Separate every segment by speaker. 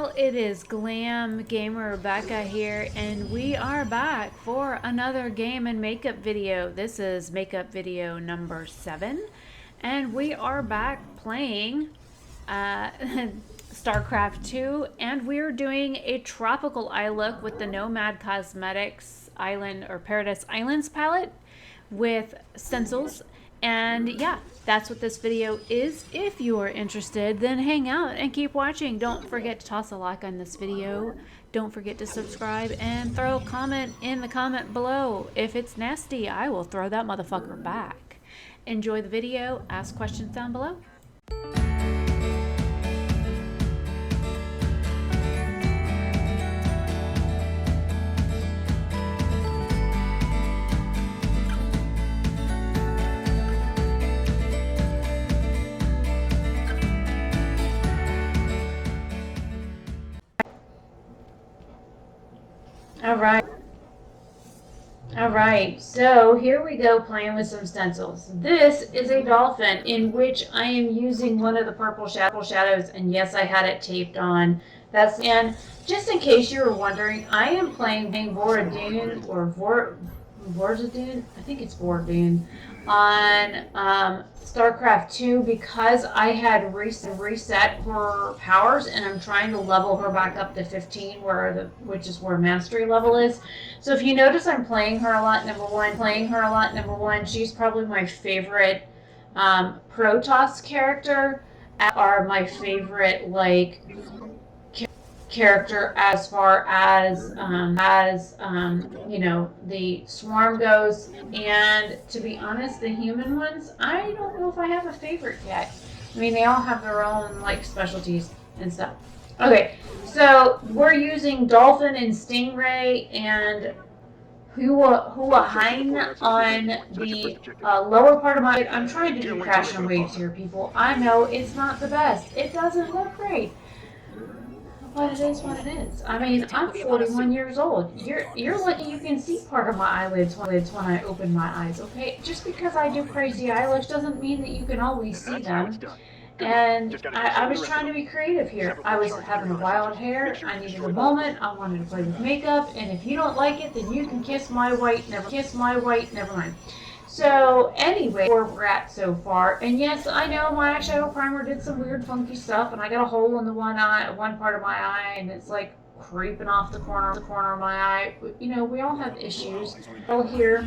Speaker 1: Well, it is Glam Gamer Rebecca here, and we are back for another game and makeup video. This is makeup video number 7, and we are back playing Starcraft 2, and we're doing a tropical eye look with the Nomad Cosmetics Island or Paradise Islands palette with stencils. And yeah, that's what this video is. If you are interested, then hang out and keep watching. Don't forget to toss a like on this video. Don't forget to subscribe and throw a comment in the comment below. If it's nasty, I will throw that motherfucker back. Enjoy the video. Ask questions down below. All right, so here we go playing with some stencils. This is a dolphin in which I am using one of the purple shadows, and yes, I had it taped on. And just in case you were wondering, I am playing Voradune or Voradune, I think it's Voradune, on Starcraft 2 because I had reset her powers, and I'm trying to level her back up to 15, which is where mastery level is. So if you notice, I'm playing her a lot. Number one. She's probably my favorite Protoss character, are my favorite character as far as you know, the swarm goes. And to be honest, the human ones, I don't know if I have a favorite yet. I mean, they all have their own specialties and stuff. Okay, so we're using dolphin and stingray and Huahine on the lower part of my. I'm trying to do crash and waves here, people. I know it's not the best. It doesn't look great. But it is what it is. I mean, I'm 41 years old. You're lucky you can see part of my eyelids when I open my eyes, okay? Just because I do crazy eye looks doesn't mean that you can always see them. And I was trying to be creative here. I was having a wild hair. I needed a moment. I wanted to play with makeup. And if you don't like it, then you can kiss my white. Never mind. So anyway, where we're at so far, and yes, I know my eyeshadow primer did some weird funky stuff, and I got a hole in the one part of my eye, and it's like creeping off the corner of my eye. You know, we all have issues. Here,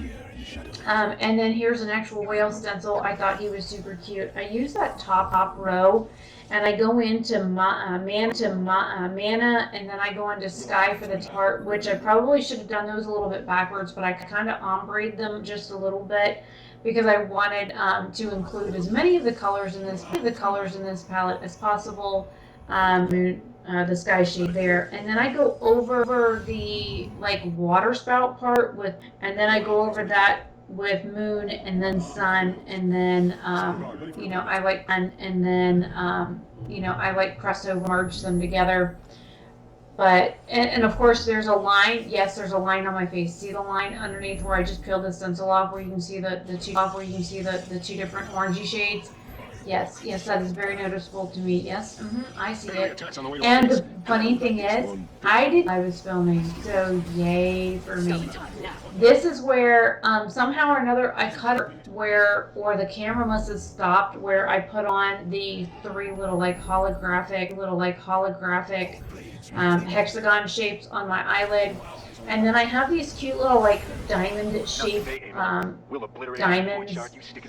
Speaker 1: and then here's an actual whale stencil. I thought he was super cute. I use that top row, and I go into mana, and then I go into sky for the part, which I probably should have done those a little bit backwards, but I kind of ombre'd them just a little bit because I wanted to include as many of the colors in this palette as possible. The sky shade there, and then I go over the water spout part and then I go over that with moon and then sun, and then you know, I you know, I press over, merge them together. But and of course there's a line. Yes, there's a line on my face. See the line underneath where I just peeled the stencil off, where you can see the two different orangey shades. Yes, that is very noticeable to me. Yes, I see it. And the funny thing is, I was filming, so yay for me. This is where somehow or another I cut it or the camera must have stopped, where I put on the 3 little holographic hexagon shapes on my eyelid. And then I have these cute little diamond-shaped diamonds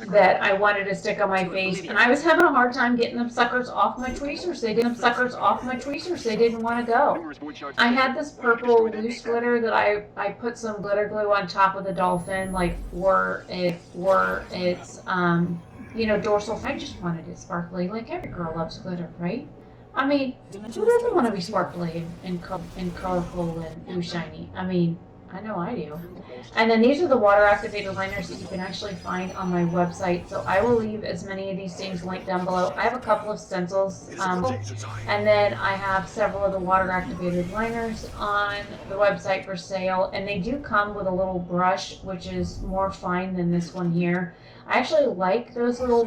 Speaker 1: that I wanted to stick on my face. And I was having a hard time getting them suckers off my tweezers. They didn't want to go. I had this purple loose glitter that I put some glitter glue on top of the dolphin, for its you know, dorsal. I just wanted it sparkly. Every girl loves glitter, right? I mean, who doesn't want to be sparkly and colorful and ooh shiny? I mean, I know I do. And then these are the water-activated liners that you can actually find on my website. So I will leave as many of these things linked down below. I have a couple of stencils, and then I have several of the water-activated liners on the website for sale. And they do come with a little brush, which is more fine than this one here. I actually like those little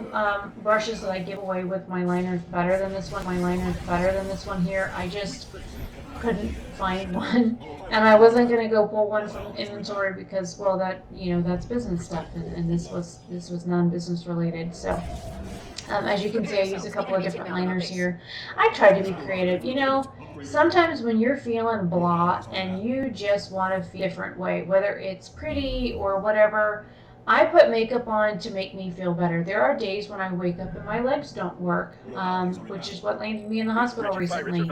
Speaker 1: brushes that I give away with my liners better than this one. My liner's better than this one here. I just couldn't find one, and I wasn't gonna go pull one from inventory because, well, that, you know, that's business stuff, and this was non-business related. So as you can see, I use a couple of different liners here. I tried to be creative. You know, sometimes when you're feeling blah and you just want to feel a different way, whether it's pretty or whatever, I put makeup on to make me feel better. There are days when I wake up and my legs don't work, which is what landed me in the hospital recently.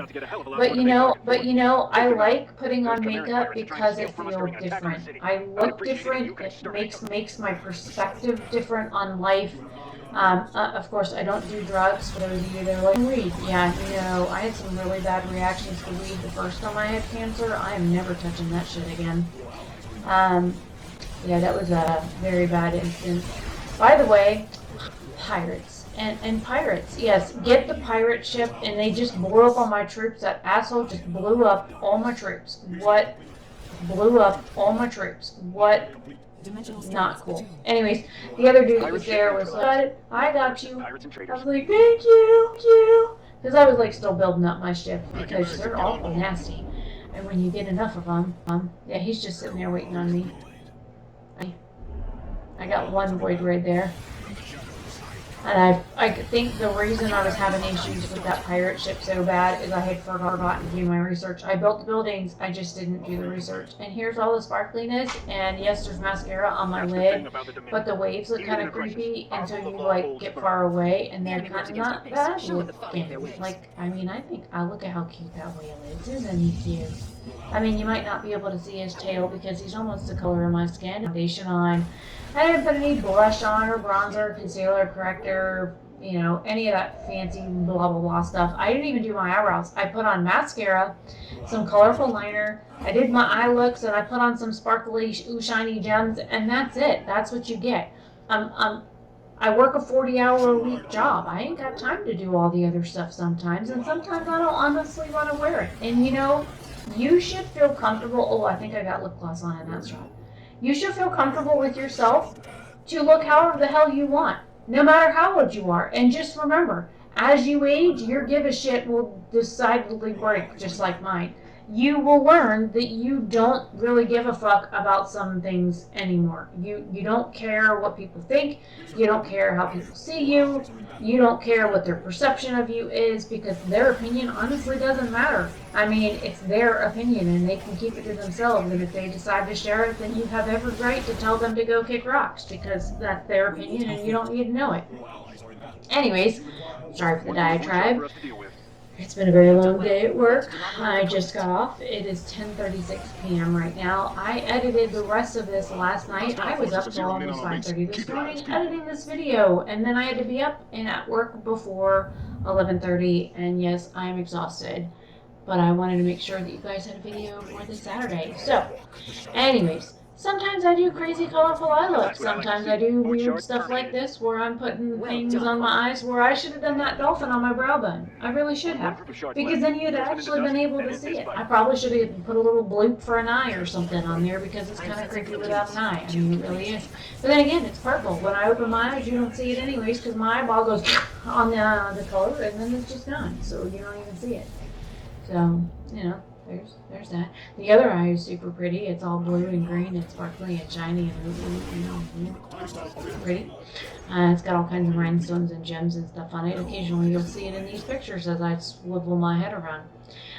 Speaker 1: But you know, I like putting on makeup because it feels different. I look different. It makes my perspective different on life. Of course, I don't do drugs. For those of you that are like, weed, yeah, you know, I had some really bad reactions to weed the first time I had cancer. I am never touching that shit again. Yeah, that was a very bad instance. By the way, pirates. And pirates, yes, get the pirate ship, and they just blew up all my troops. That asshole just blew up all my troops. What? Blew up all my troops. What? Not cool. Anyways, the other dude that was there was like, I got you. I was like, thank you. Because I was like still building up my ship because they're awful nasty. And when you get enough of them, yeah, he's just sitting there waiting on me. I got one void right there. And I think the reason I was having issues with that pirate ship so bad is I had forgotten to do my research. I built the buildings, I just didn't do the research. And here's all the sparkliness, and yes, there's mascara on my lid, but the waves look kind of creepy until you like get far away, and they're kind of not bad looking. Like, I mean, I look at how cute that whale is. Isn't he cute? I mean, you might not be able to see his tail because he's almost the color of my skin. Foundation on. I didn't put any blush on or bronzer, concealer, corrector, you know, any of that fancy blah blah blah stuff. I didn't even do my eyebrows. I put on mascara, some colorful liner, I did my eye looks, and I put on some sparkly shiny gems, and that's it. That's what you get. I work a 40-hour-a-week job. I ain't got time to do all the other stuff sometimes, and sometimes I don't honestly want to wear it. And you know, you should feel comfortable. Oh, I think I got lip gloss on, and that's right. You should feel comfortable with yourself to look however the hell you want, no matter how old you are. And just remember, as you age, your give a shit will decidedly break, just like mine. You will learn that you don't really give a fuck about some things anymore. You don't care what people think. You don't care how people see you. You don't care what their perception of you is, because their opinion honestly doesn't matter. I mean, it's their opinion, and they can keep it to themselves. And if they decide to share it, then you have every right to tell them to go kick rocks, because that's their opinion and you don't need to know it. Anyways, sorry for the diatribe. It's been a very long day at work. I just got off. It is 10:36 p.m. right now. I edited the rest of this last night. I was up till almost 5:30 this morning editing this video, and then I had to be up and at work before 11:30, and yes, I am exhausted. But I wanted to make sure that you guys had a video for this Saturday. So, anyways, sometimes I do crazy colorful eye looks. Sometimes I do weird stuff like this where I'm putting things on my eyes where I should have done that dolphin on my brow bone. I really should have. Because then you'd actually been able to see it. I probably should have put a little bloop for an eye or something on there because it's kind of creepy without an eye. I mean, it really is. But then again, it's purple. When I open my eyes, you don't see it anyways because my eyeball goes on the color and then it's just gone. So you don't even see it. So, you know. There's that. The other eye is super pretty. It's all blue and green and sparkly and shiny and pretty. It's got all kinds of rhinestones and gems and stuff on it. Occasionally you'll see it in these pictures as I swivel my head around.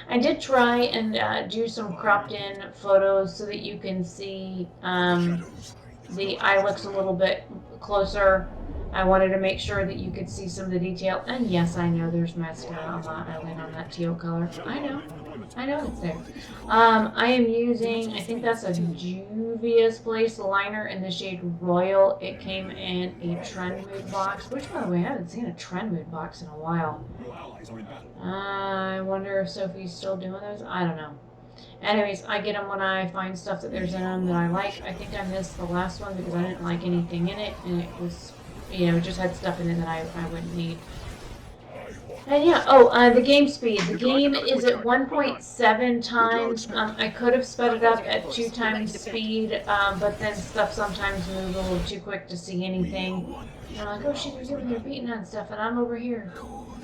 Speaker 1: I did try and do some cropped in photos so that you can see the eye looks a little bit closer. I wanted to make sure that you could see some of the detail. And yes, I know there's mascara on my eyelid on that teal color. I know it's there. I am using, I think that's a Juvia's Place liner in the shade Royal. It came in a Trend Mood box, which, by the way, I haven't seen a Trend Mood box in a while. I wonder if Sophie's still doing those. I don't know. Anyways, I get them when I find stuff that there's in them that I like. I think I missed the last one because I didn't like anything in it, and it was, you know, it just had stuff in it that I wouldn't need. And yeah, the game speed. The game is at 1.7 times. I could have sped it up at 2 times speed, but then stuff sometimes moves a little too quick to see anything. And I'm like, oh shit, he's over there beating on stuff, and I'm over here.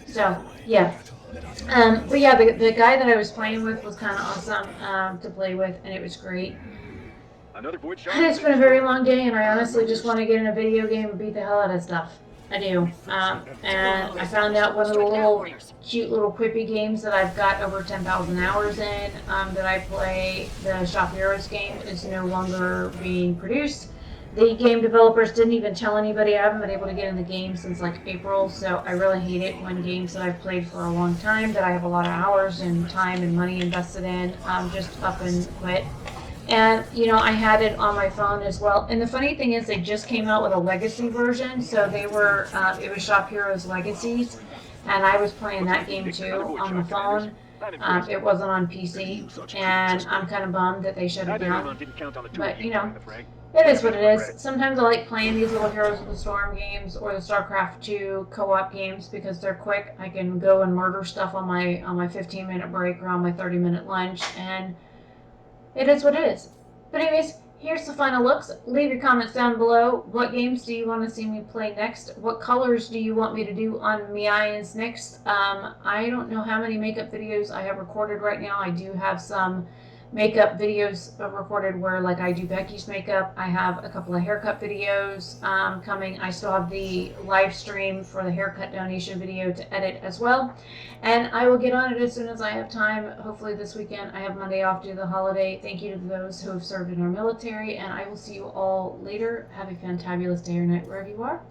Speaker 1: So, yeah. But yeah, the guy that I was playing with was kind of awesome to play with, and it was great. And it's been a very long day, and I honestly just want to get in a video game and beat the hell out of stuff. I do. And I found out one of the little cute little quippy games that I've got over 10,000 hours in that I play, the Shop Heroes game, is no longer being produced. The game developers didn't even tell anybody. I haven't been able to get in the game since like April, so I really hate it when games that I've played for a long time, that I have a lot of hours and time and money invested in, just up and quit. And, I had it on my phone as well. And the funny thing is, they just came out with a legacy version. So it was Shop Heroes Legacies. And I was playing that game too on the phone. It wasn't on PC. And I'm kind of bummed that they shut it down. But, it is what it is. Sometimes I like playing these little Heroes of the Storm games or the Starcraft 2 co-op games because they're quick. I can go and murder stuff on my 15-minute break or on my 30-minute lunch. And it is what it is. But anyways, here's the final looks. Leave your comments down below. What games do you want to see me play next? What colors do you want me to do on me eyes next? I don't know how many makeup videos I have recorded right now. I do have some makeup videos recorded where like I do Becky's makeup. I have a couple of haircut videos coming. I still have the live stream for the haircut donation video to edit as well. And I will get on it as soon as I have time. Hopefully this weekend. I have Monday off due to the holiday. Thank you to those who have served in our military, and I will see you all later. Have a fantabulous day or night wherever you are.